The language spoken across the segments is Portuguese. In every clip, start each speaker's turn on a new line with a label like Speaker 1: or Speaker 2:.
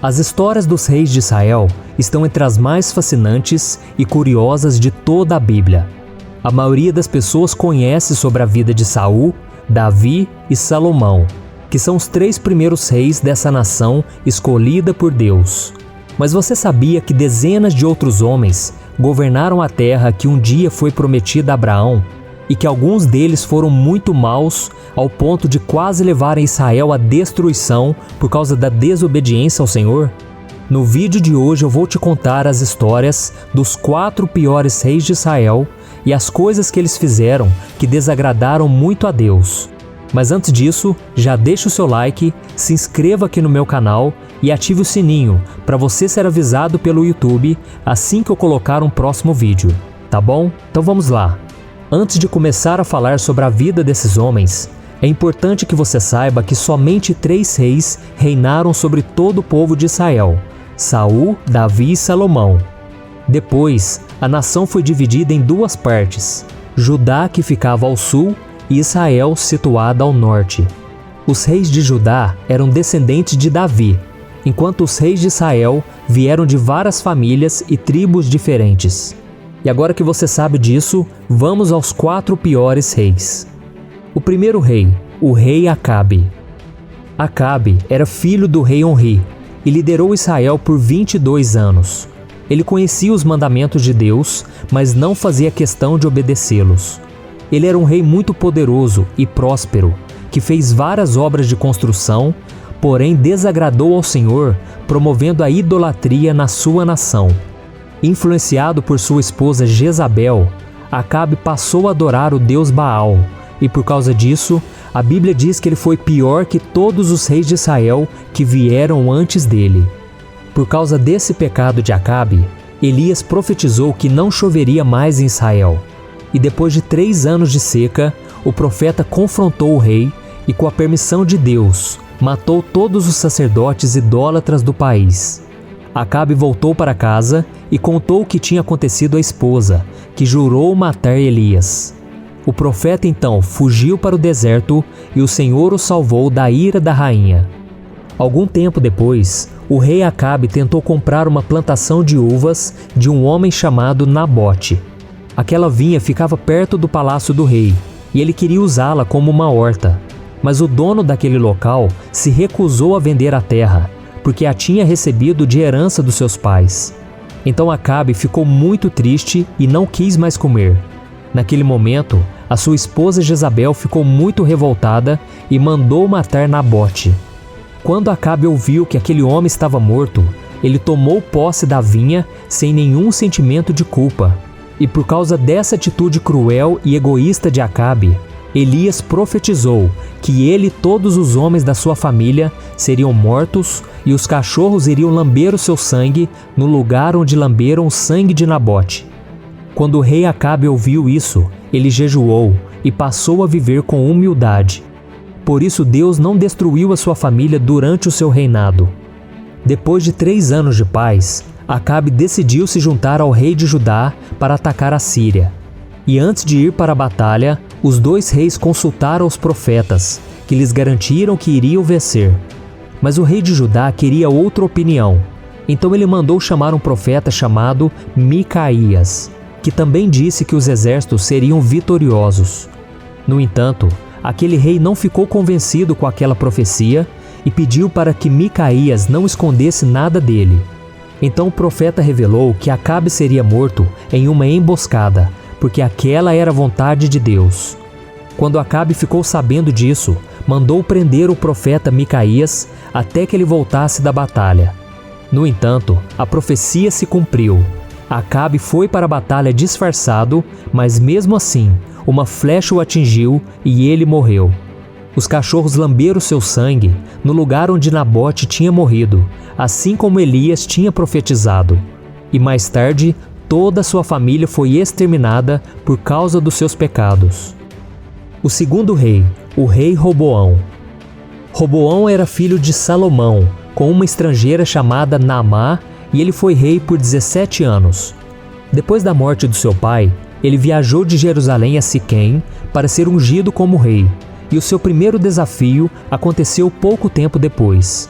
Speaker 1: As histórias dos reis de Israel estão entre as mais fascinantes e curiosas de toda a Bíblia. A maioria das pessoas conhece sobre a vida de Saul, Davi e Salomão, que são os 3 primeiros reis dessa nação escolhida por Deus. Mas você sabia que dezenas de outros homens governaram a terra que um dia foi prometida a Abraão e que alguns deles foram muito maus ao ponto de quase levarem Israel à destruição por causa da desobediência ao Senhor? No vídeo de hoje eu vou te contar as histórias dos 4 piores reis de Israel e as coisas que eles fizeram que desagradaram muito a Deus. Mas antes disso, já deixa o seu like, se inscreva aqui no meu canal e ative o sininho para você ser avisado pelo YouTube assim que eu colocar um próximo vídeo, tá bom? Então vamos lá! Antes de começar a falar sobre a vida desses homens, é importante que você saiba que somente 3 reis reinaram sobre todo o povo de Israel: Saul, Davi e Salomão. Depois, a nação foi dividida em 2 partes: Judá, que ficava ao sul, e Israel, situada ao norte. Os reis de Judá eram descendentes de Davi, enquanto os reis de Israel vieram de várias famílias e tribos diferentes. E agora que você sabe disso, vamos aos 4 piores reis. O primeiro rei, o rei Acabe. Acabe era filho do rei Onri e liderou Israel por 22 anos. Ele conhecia os mandamentos de Deus, mas não fazia questão de obedecê-los. Ele era um rei muito poderoso e próspero, que fez várias obras de construção, porém desagradou ao Senhor, promovendo a idolatria na sua nação. Influenciado por sua esposa Jezabel, Acabe passou a adorar o deus Baal, e por causa disso, a Bíblia diz que ele foi pior que todos os reis de Israel que vieram antes dele. Por causa desse pecado de Acabe, Elias profetizou que não choveria mais em Israel. E depois de 3 anos de seca, o profeta confrontou o rei e, com a permissão de Deus, matou todos os sacerdotes idólatras do país. Acabe voltou para casa e contou o que tinha acontecido à esposa, que jurou matar Elias. O profeta então fugiu para o deserto e o Senhor o salvou da ira da rainha. Algum tempo depois, o rei Acabe tentou comprar uma plantação de uvas de um homem chamado Nabote. Aquela vinha ficava perto do palácio do rei e ele queria usá-la como uma horta. Mas o dono daquele local se recusou a vender a terra, porque a tinha recebido de herança dos seus pais. Então Acabe ficou muito triste e não quis mais comer. Naquele momento, a sua esposa Jezabel ficou muito revoltada e mandou matar Nabote. Quando Acabe ouviu que aquele homem estava morto, ele tomou posse da vinha sem nenhum sentimento de culpa. E por causa dessa atitude cruel e egoísta de Acabe, Elias profetizou que ele e todos os homens da sua família seriam mortos e os cachorros iriam lamber o seu sangue no lugar onde lamberam o sangue de Nabote. Quando o rei Acabe ouviu isso, ele jejuou e passou a viver com humildade. Por isso Deus não destruiu a sua família durante o seu reinado. Depois de 3 anos de paz, Acabe decidiu se juntar ao rei de Judá para atacar a Síria. E antes de ir para a batalha, os 2 reis consultaram os profetas, que lhes garantiram que iriam vencer. Mas o rei de Judá queria outra opinião. Então ele mandou chamar um profeta chamado Micaías, que também disse que os exércitos seriam vitoriosos. No entanto, aquele rei não ficou convencido com aquela profecia e pediu para que Micaías não escondesse nada dele. Então o profeta revelou que Acabe seria morto em uma emboscada, porque aquela era a vontade de Deus. Quando Acabe ficou sabendo disso, mandou prender o profeta Micaías até que ele voltasse da batalha. No entanto, a profecia se cumpriu. Acabe foi para a batalha disfarçado, mas mesmo assim, uma flecha o atingiu e ele morreu. Os cachorros lamberam seu sangue no lugar onde Nabote tinha morrido, assim como Elias tinha profetizado. E mais tarde, toda a sua família foi exterminada por causa dos seus pecados. O segundo rei, o rei Roboão. Roboão era filho de Salomão, com uma estrangeira chamada Naamá, e ele foi rei por 17 anos. Depois da morte do seu pai, ele viajou de Jerusalém a Siquém para ser ungido como rei, e o seu primeiro desafio aconteceu pouco tempo depois.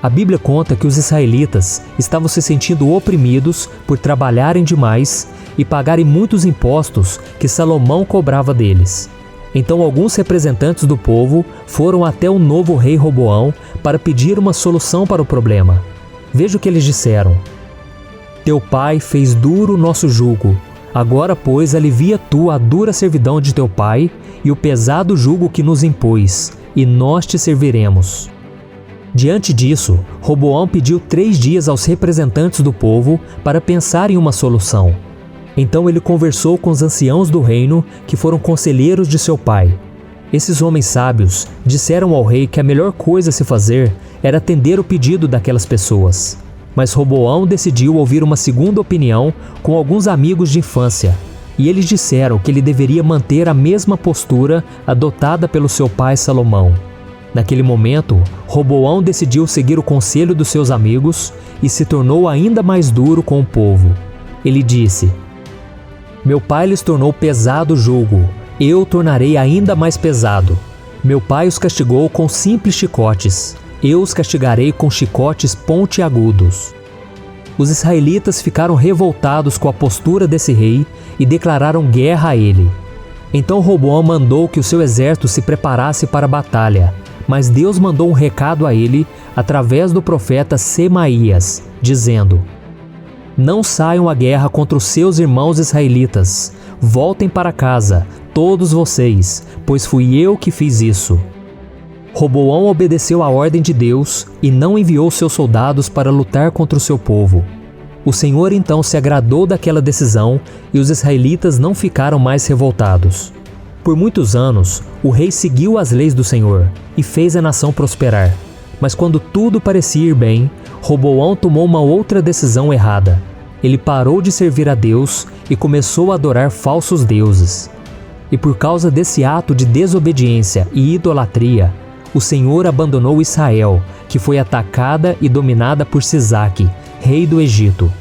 Speaker 1: A Bíblia conta que os israelitas estavam se sentindo oprimidos por trabalharem demais e pagarem muitos impostos que Salomão cobrava deles. Então alguns representantes do povo foram até o novo rei Roboão para pedir uma solução para o problema. Veja o que eles disseram: Teu pai fez duro o nosso jugo. Agora, pois, alivia tu a dura servidão de teu pai e o pesado jugo que nos impôs, e nós te serviremos. Diante disso, Roboão pediu 3 dias aos representantes do povo para pensar em uma solução. Então ele conversou com os anciãos do reino, que foram conselheiros de seu pai. Esses homens sábios disseram ao rei que a melhor coisa a se fazer era atender o pedido daquelas pessoas. Mas Roboão decidiu ouvir uma segunda opinião com alguns amigos de infância, e eles disseram que ele deveria manter a mesma postura adotada pelo seu pai Salomão. Naquele momento, Roboão decidiu seguir o conselho dos seus amigos e se tornou ainda mais duro com o povo. Ele disse: Meu pai lhes tornou pesado o jugo, eu tornarei ainda mais pesado. Meu pai os castigou com simples chicotes, eu os castigarei com chicotes pontiagudos. Os israelitas ficaram revoltados com a postura desse rei e declararam guerra a ele. Então Roboão mandou que o seu exército se preparasse para a batalha, mas Deus mandou um recado a ele através do profeta Semaías, dizendo: Não saiam à guerra contra os seus irmãos israelitas. Voltem para casa, todos vocês, pois fui eu que fiz isso. Roboão obedeceu à ordem de Deus e não enviou seus soldados para lutar contra o seu povo. O Senhor então se agradou daquela decisão e os israelitas não ficaram mais revoltados. Por muitos anos, o rei seguiu as leis do Senhor e fez a nação prosperar. Mas quando tudo parecia ir bem, Roboão tomou uma outra decisão errada. Ele parou de servir a Deus e começou a adorar falsos deuses. E por causa desse ato de desobediência e idolatria, o Senhor abandonou Israel, que foi atacada e dominada por Sisaque, rei do Egito.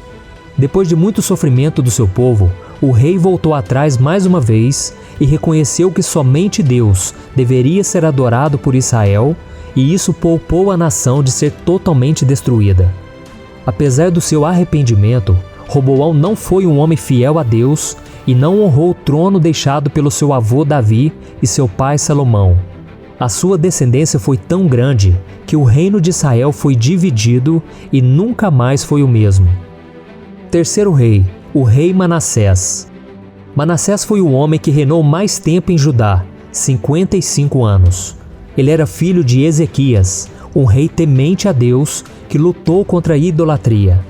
Speaker 1: Depois de muito sofrimento do seu povo, o rei voltou atrás mais uma vez e reconheceu que somente Deus deveria ser adorado por Israel, e isso poupou a nação de ser totalmente destruída. Apesar do seu arrependimento, Roboão não foi um homem fiel a Deus e não honrou o trono deixado pelo seu avô Davi e seu pai Salomão. A sua descendência foi tão grande que o reino de Israel foi dividido e nunca mais foi o mesmo. Terceiro rei, o rei Manassés. Manassés foi o homem que reinou mais tempo em Judá, 55 anos. Ele era filho de Ezequias, um rei temente a Deus que lutou contra a idolatria.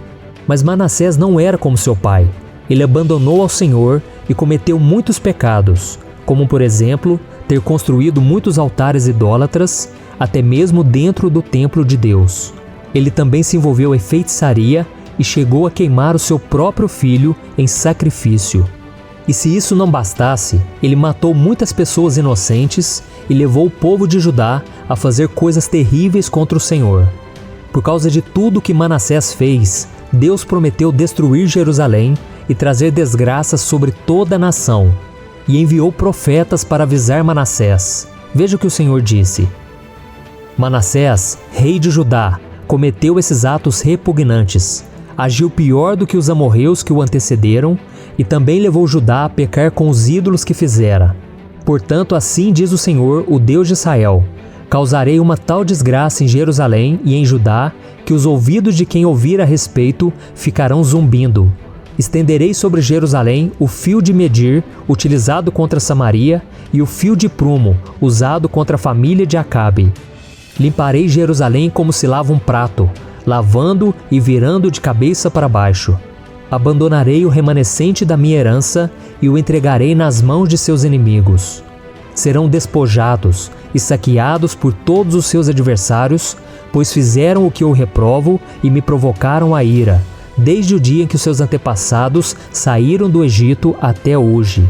Speaker 1: Mas Manassés não era como seu pai. Ele abandonou ao Senhor e cometeu muitos pecados, como por exemplo, ter construído muitos altares idólatras, até mesmo dentro do templo de Deus. Ele também se envolveu em feitiçaria e chegou a queimar o seu próprio filho em sacrifício. E se isso não bastasse, ele matou muitas pessoas inocentes e levou o povo de Judá a fazer coisas terríveis contra o Senhor. Por causa de tudo que Manassés fez, Deus prometeu destruir Jerusalém e trazer desgraças sobre toda a nação, e enviou profetas para avisar Manassés. Veja o que o Senhor disse: Manassés, rei de Judá, cometeu esses atos repugnantes, agiu pior do que os amorreus que o antecederam, e também levou Judá a pecar com os ídolos que fizera. Portanto, assim diz o Senhor, o Deus de Israel: causarei uma tal desgraça em Jerusalém e em Judá, que os ouvidos de quem ouvir a respeito ficarão zumbindo. Estenderei sobre Jerusalém o fio de medir utilizado contra Samaria e o fio de prumo usado contra a família de Acabe. Limparei Jerusalém como se lava um prato, lavando e virando de cabeça para baixo. Abandonarei o remanescente da minha herança e o entregarei nas mãos de seus inimigos. Serão despojados e saqueados por todos os seus adversários, pois fizeram o que eu reprovo e me provocaram a ira, desde o dia em que os seus antepassados saíram do Egito até hoje.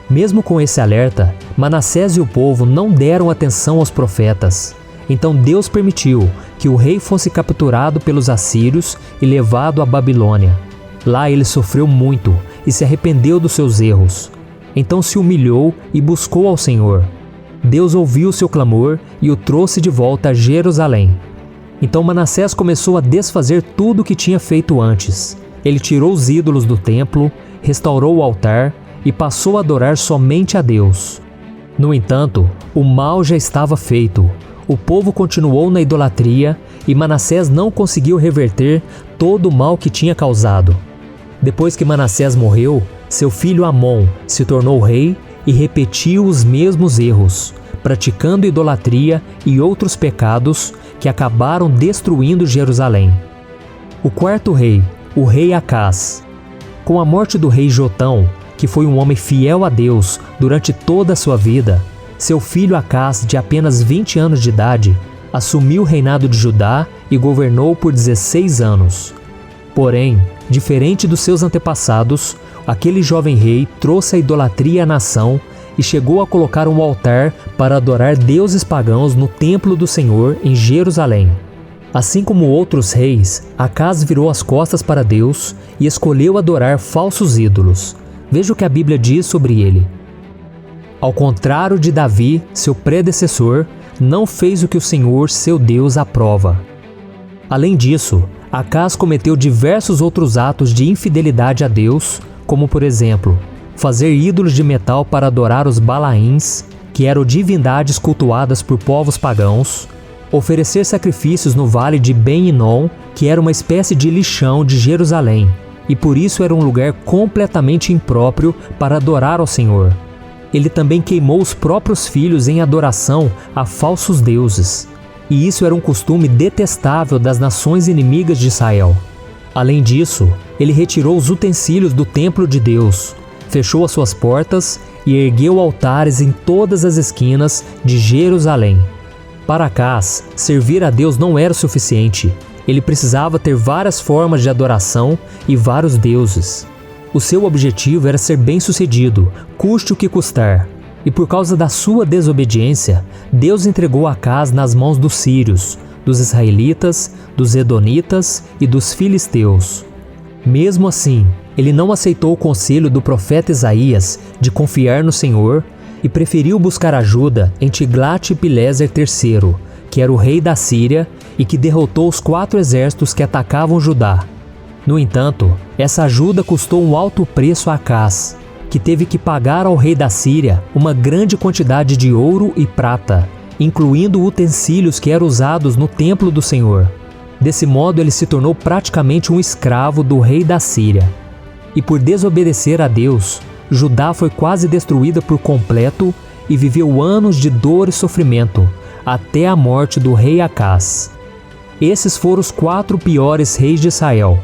Speaker 1: Mesmo com esse alerta, Manassés e o povo não deram atenção aos profetas. Então Deus permitiu que o rei fosse capturado pelos assírios e levado à Babilônia. Lá ele sofreu muito e se arrependeu dos seus erros. Então se humilhou e buscou ao Senhor. Deus ouviu seu clamor e o trouxe de volta a Jerusalém. Então Manassés começou a desfazer tudo o que tinha feito antes. Ele tirou os ídolos do templo, restaurou o altar e passou a adorar somente a Deus. No entanto, o mal já estava feito. O povo continuou na idolatria e Manassés não conseguiu reverter todo o mal que tinha causado. Depois que Manassés morreu, seu filho Amon se tornou rei e repetiu os mesmos erros, praticando idolatria e outros pecados que acabaram destruindo Jerusalém. O quarto rei, o rei Acás. Com a morte do rei Jotão, que foi um homem fiel a Deus durante toda a sua vida, seu filho Acás, de apenas 20 anos de idade, assumiu o reinado de Judá e governou por 16 anos. Porém, diferente dos seus antepassados, aquele jovem rei trouxe a idolatria à nação e chegou a colocar um altar para adorar deuses pagãos no templo do Senhor em Jerusalém. Assim como outros reis, Acás virou as costas para Deus e escolheu adorar falsos ídolos. Veja o que a Bíblia diz sobre ele. Ao contrário de Davi, seu predecessor, não fez o que o Senhor, seu Deus, aprova. Além disso, Acás cometeu diversos outros atos de infidelidade a Deus, como por exemplo, fazer ídolos de metal para adorar os Balaíns, que eram divindades cultuadas por povos pagãos, oferecer sacrifícios no vale de Ben-Hinom, que era uma espécie de lixão de Jerusalém, e por isso era um lugar completamente impróprio para adorar ao Senhor. Ele também queimou os próprios filhos em adoração a falsos deuses, e isso era um costume detestável das nações inimigas de Israel. Além disso, ele retirou os utensílios do templo de Deus, fechou as suas portas e ergueu altares em todas as esquinas de Jerusalém. Para Acás, servir a Deus não era suficiente. Ele precisava ter várias formas de adoração e vários deuses. O seu objetivo era ser bem-sucedido, custe o que custar. E por causa da sua desobediência, Deus entregou Acás nas mãos dos sírios, dos israelitas, dos edonitas e dos filisteus. Mesmo assim, ele não aceitou o conselho do profeta Isaías de confiar no Senhor e preferiu buscar ajuda em Tiglat-Pileser III, que era o rei da Síria e que derrotou os 4 exércitos que atacavam Judá. No entanto, essa ajuda custou um alto preço a Acás, que teve que pagar ao rei da Síria uma grande quantidade de ouro e prata, incluindo utensílios que eram usados no templo do Senhor. Desse modo, ele se tornou praticamente um escravo do rei da Síria. E por desobedecer a Deus, Judá foi quase destruída por completo e viveu anos de dor e sofrimento, até a morte do rei Acás. Esses foram os 4 piores reis de Israel.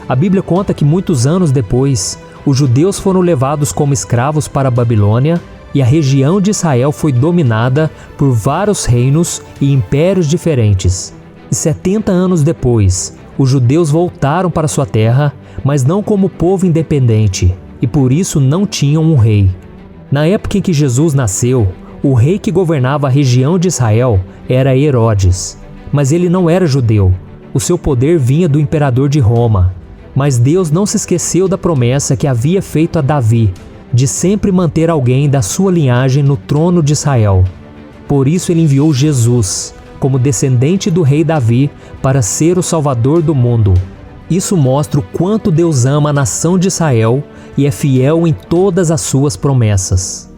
Speaker 1: A Bíblia conta que muitos anos depois, os judeus foram levados como escravos para a Babilônia e a região de Israel foi dominada por vários reinos e impérios diferentes. E 70 anos depois, os judeus voltaram para sua terra, mas não como povo independente, e por isso não tinham um rei. Na época em que Jesus nasceu, o rei que governava a região de Israel era Herodes, mas ele não era judeu. O seu poder vinha do imperador de Roma. Mas Deus não se esqueceu da promessa que havia feito a Davi, de sempre manter alguém da sua linhagem no trono de Israel. Por isso ele enviou Jesus, como descendente do rei Davi, para ser o Salvador do mundo. Isso mostra o quanto Deus ama a nação de Israel e é fiel em todas as suas promessas.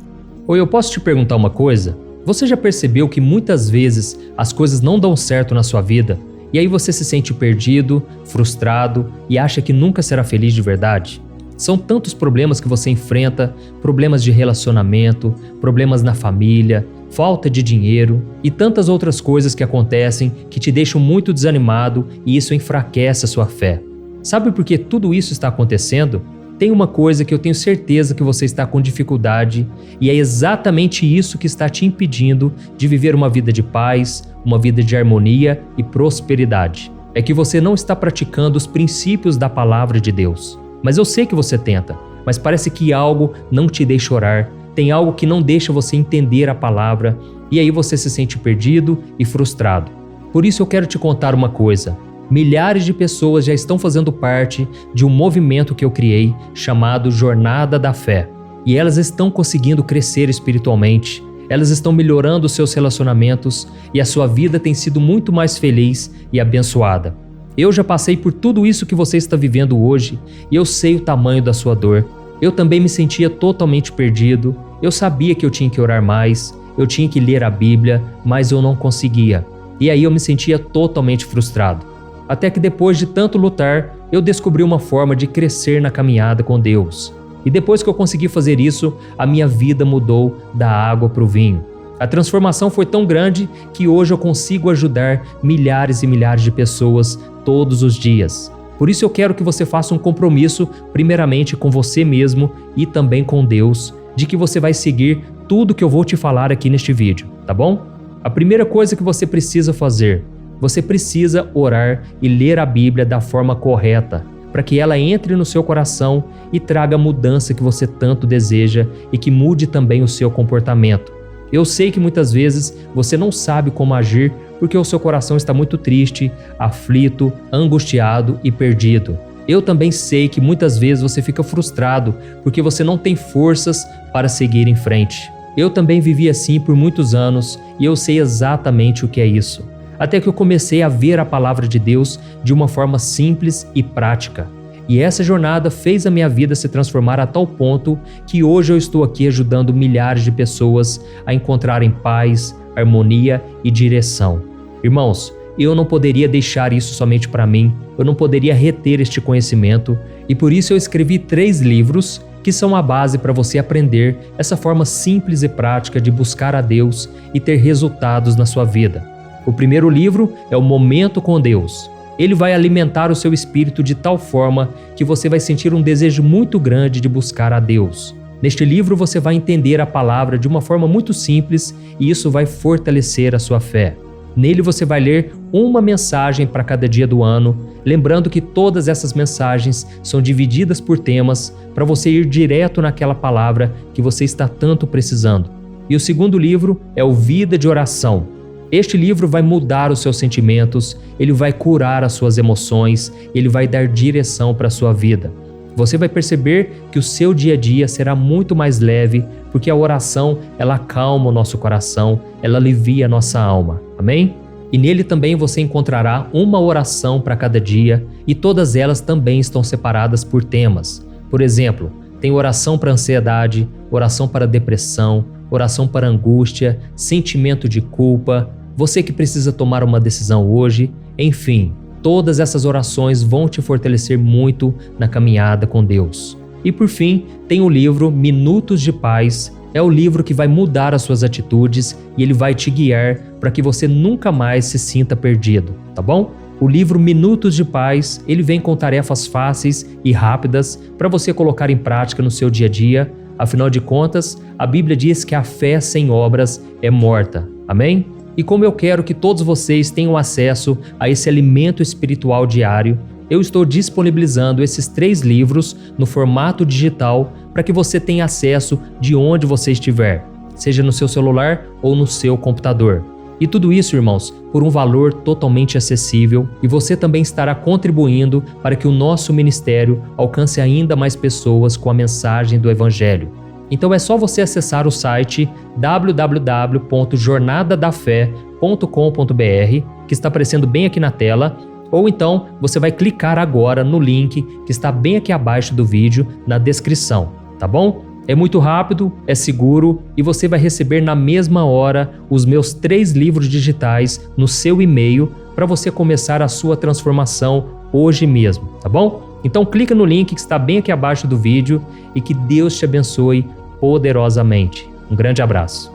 Speaker 2: Oi, eu posso te perguntar uma coisa? Você já percebeu que muitas vezes as coisas não dão certo na sua vida? E aí você se sente perdido, frustrado e acha que nunca será feliz de verdade? São tantos problemas que você enfrenta, problemas de relacionamento, problemas na família, falta de dinheiro e tantas outras coisas que acontecem que te deixam muito desanimado e isso enfraquece a sua fé. Sabe por que tudo isso está acontecendo? Tem uma coisa que eu tenho certeza que você está com dificuldade e é exatamente isso que está te impedindo de viver uma vida de paz, uma vida de harmonia e prosperidade. É que você não está praticando os princípios da palavra de Deus. Mas eu sei que você tenta, mas parece que algo não te deixa orar, tem algo que não deixa você entender a palavra e aí você se sente perdido e frustrado. Por isso eu quero te contar uma coisa. Milhares de pessoas já estão fazendo parte de um movimento que eu criei chamado Jornada da Fé. E elas estão conseguindo crescer espiritualmente, Elas estão melhorando os seus relacionamentos e a sua vida tem sido muito mais feliz e abençoada. Eu já passei por tudo isso que você está vivendo hoje e eu sei o tamanho da sua dor. Eu também me sentia totalmente perdido, eu sabia que eu tinha que orar mais, eu tinha que ler a Bíblia, mas eu não conseguia. E aí eu me sentia totalmente frustrado. Até que depois de tanto lutar, eu descobri uma forma de crescer na caminhada com Deus. E depois que eu consegui fazer isso, a minha vida mudou da água para o vinho. A transformação foi tão grande que hoje eu consigo ajudar milhares e milhares de pessoas todos os dias. Por isso eu quero que você faça um compromisso, primeiramente com você mesmo e também com Deus, de que você vai seguir tudo que eu vou te falar aqui neste vídeo, tá bom? A primeira coisa que você precisa fazer, você precisa orar e ler a Bíblia da forma correta, para que ela entre no seu coração e traga a mudança que você tanto deseja e que mude também o seu comportamento. Eu sei que muitas vezes você não sabe como agir porque o seu coração está muito triste, aflito, angustiado e perdido. Eu também sei que muitas vezes você fica frustrado porque você não tem forças para seguir em frente. Eu também vivi assim por muitos anos e eu sei exatamente o que é isso. Até que eu comecei a ver a palavra de Deus de uma forma simples e prática. E essa jornada fez a minha vida se transformar a tal ponto que hoje eu estou aqui ajudando milhares de pessoas a encontrarem paz, harmonia e direção. Irmãos, eu não poderia deixar isso somente para mim, eu não poderia reter este conhecimento e por isso eu escrevi 3 livros que são a base para você aprender essa forma simples e prática de buscar a Deus e ter resultados na sua vida. O primeiro livro é o Momento com Deus. Ele vai alimentar o seu espírito de tal forma que você vai sentir um desejo muito grande de buscar a Deus. Neste livro você vai entender a palavra de uma forma muito simples e isso vai fortalecer a sua fé. Nele você vai ler uma mensagem para cada dia do ano, lembrando que todas essas mensagens são divididas por temas para você ir direto naquela palavra que você está tanto precisando. E o segundo livro é o Vida de Oração. Este livro vai mudar os seus sentimentos, ele vai curar as suas emoções, ele vai dar direção para a sua vida. Você vai perceber que o seu dia a dia será muito mais leve, porque a oração, ela acalma o nosso coração, ela alivia a nossa alma. Amém? E nele também você encontrará uma oração para cada dia e todas elas também estão separadas por temas. Por exemplo, tem oração para ansiedade, oração para depressão, oração para angústia, sentimento de culpa, você que precisa tomar uma decisão hoje, enfim, todas essas orações vão te fortalecer muito na caminhada com Deus. E por fim, tem o livro Minutos de Paz, é o livro que vai mudar as suas atitudes e ele vai te guiar para que você nunca mais se sinta perdido, tá bom? O livro Minutos de Paz, ele vem com tarefas fáceis e rápidas para você colocar em prática no seu dia a dia. Afinal de contas, a Bíblia diz que a fé sem obras é morta. Amém? E como eu quero que todos vocês tenham acesso a esse alimento espiritual diário, eu estou disponibilizando esses 3 livros no formato digital para que você tenha acesso de onde você estiver, seja no seu celular ou no seu computador. E tudo isso, irmãos, por um valor totalmente acessível e você também estará contribuindo para que o nosso ministério alcance ainda mais pessoas com a mensagem do Evangelho. Então é só você acessar o site www.jornadadafé.com.br, que está aparecendo bem aqui na tela, ou então você vai clicar agora no link que está bem aqui abaixo do vídeo, na descrição, tá bom? É muito rápido, é seguro e você vai receber na mesma hora os meus 3 livros digitais no seu e-mail para você começar a sua transformação hoje mesmo, tá bom? Então clica no link que está bem aqui abaixo do vídeo e que Deus te abençoe poderosamente. Um grande abraço.